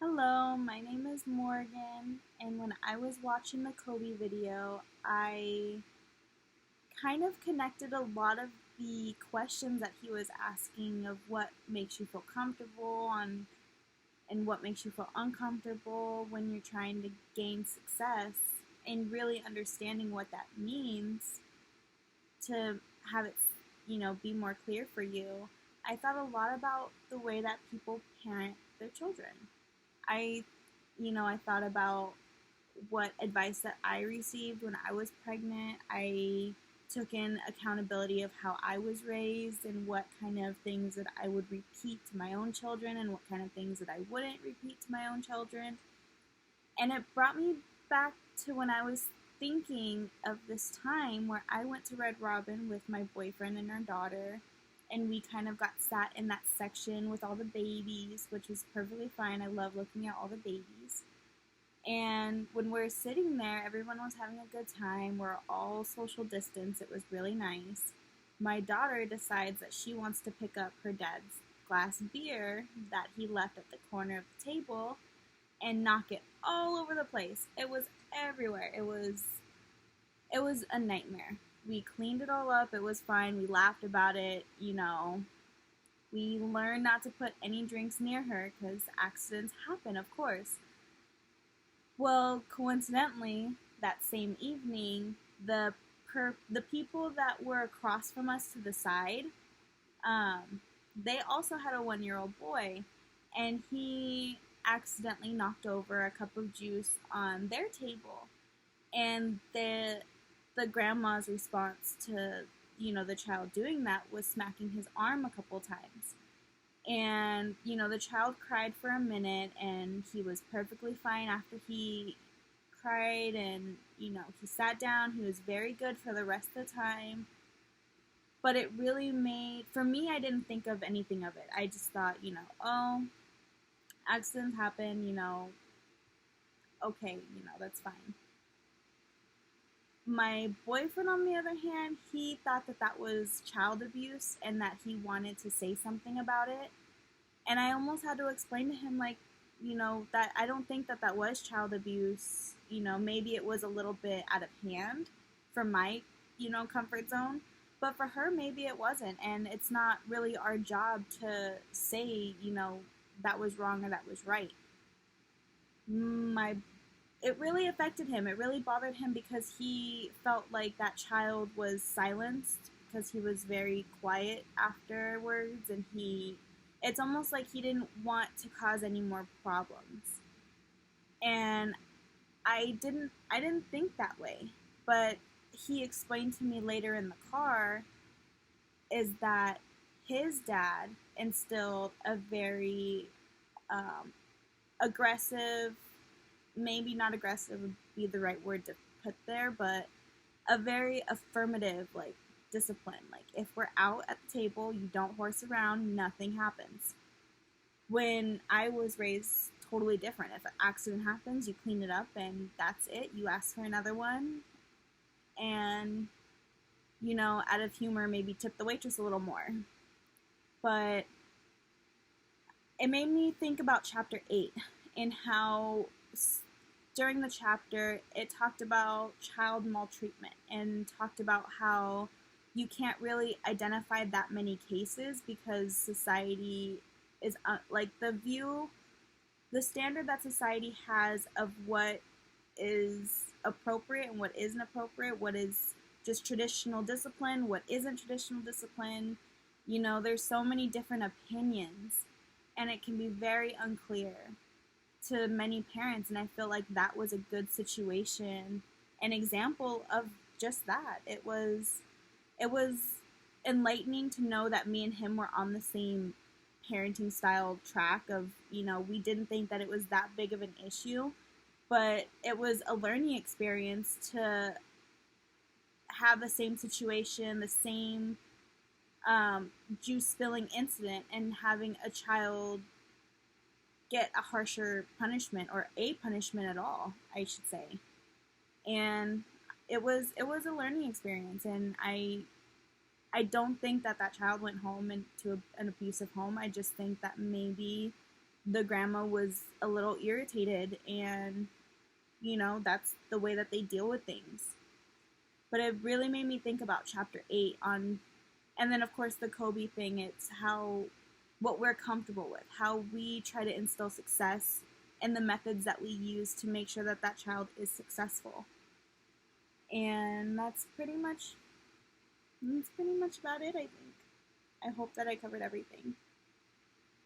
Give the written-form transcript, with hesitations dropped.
Hello, my name is Morgan, and when I was watching the Kobe video, I kind of connected a lot of the questions that he was asking of what makes you feel comfortable and what makes you feel uncomfortable when you're trying to gain success and really understanding what that means to have it, be more clear for you. I thought a lot about the way that people parent their children. I thought about what advice that I received when I was pregnant. I took in accountability of how I was raised and what kind of things that I would repeat to my own children and what kind of things that I wouldn't repeat to my own children. And it brought me back to when I was thinking of this time where I went to Red Robin with my boyfriend and our daughter, and we kind of got sat in that section with all the babies, which was perfectly fine. I love looking at all the babies. And when we're sitting there, everyone was having a good time. We're all social distance. It was really nice. My daughter decides that she wants to pick up her dad's glass beer that he left at the corner of the table and knock it all over the place. It was everywhere. It was a nightmare. We cleaned it all up. It was fine. We laughed about it. We learned not to put any drinks near her because accidents happen, of course. Well, coincidentally, that same evening, the people that were across from us to the side, they also had a 1-year-old boy, and he accidentally knocked over a cup of juice on their table, and the grandma's response to the child doing that was smacking his arm a couple times. And the child cried for a minute, and he was perfectly fine after he cried. And he sat down. He was very good for the rest of the time. But it really made, for me, I didn't think of anything of it. I just thought, oh, accidents happen, okay, that's fine. My boyfriend, on the other hand, he thought that that was child abuse and that he wanted to say something about it. And I almost had to explain to him, like, that I don't think that that was child abuse. Maybe it was a little bit out of hand from my, comfort zone. But for her, maybe it wasn't. And it's not really our job to say, that was wrong or that was right. My It really affected him. It really bothered him because he felt like that child was silenced because he was very quiet afterwards, and it's almost like he didn't want to cause any more problems. And I didn't think that way, but he explained to me later in the car is that his dad instilled a very aggressive, maybe not aggressive would be the right word to put there, but a very affirmative, like, discipline. Like, if we're out at the table, you don't horse around, nothing happens. When I was raised, totally different. If an accident happens, you clean it up and that's it. You ask for another one, and out of humor, maybe tip the waitress a little more. But it made me think about chapter 8 and how during the chapter it talked about child maltreatment and talked about how you can't really identify that many cases because society is like the standard that society has of what is appropriate and what isn't appropriate, what is just traditional discipline, what isn't traditional discipline. There's so many different opinions, and it can be very unclear to many parents. And I feel like that was a good situation, an example of just that. It was enlightening to know that me and him were on the same parenting style track of, we didn't think that it was that big of an issue, but it was a learning experience to have the same situation, the same juice spilling incident, and having a child get a harsher punishment, or a punishment at all, I should say. And it was a learning experience, and I don't think that that child went home into an abusive home. I just think that maybe the grandma was a little irritated, and that's the way that they deal with things. But it really made me think about chapter 8 on, and then of course the Kobe thing. It's how, what we're comfortable with, how we try to instill success, and the methods that we use to make sure that that child is successful. And that's pretty much about it, I think. I hope that I covered everything.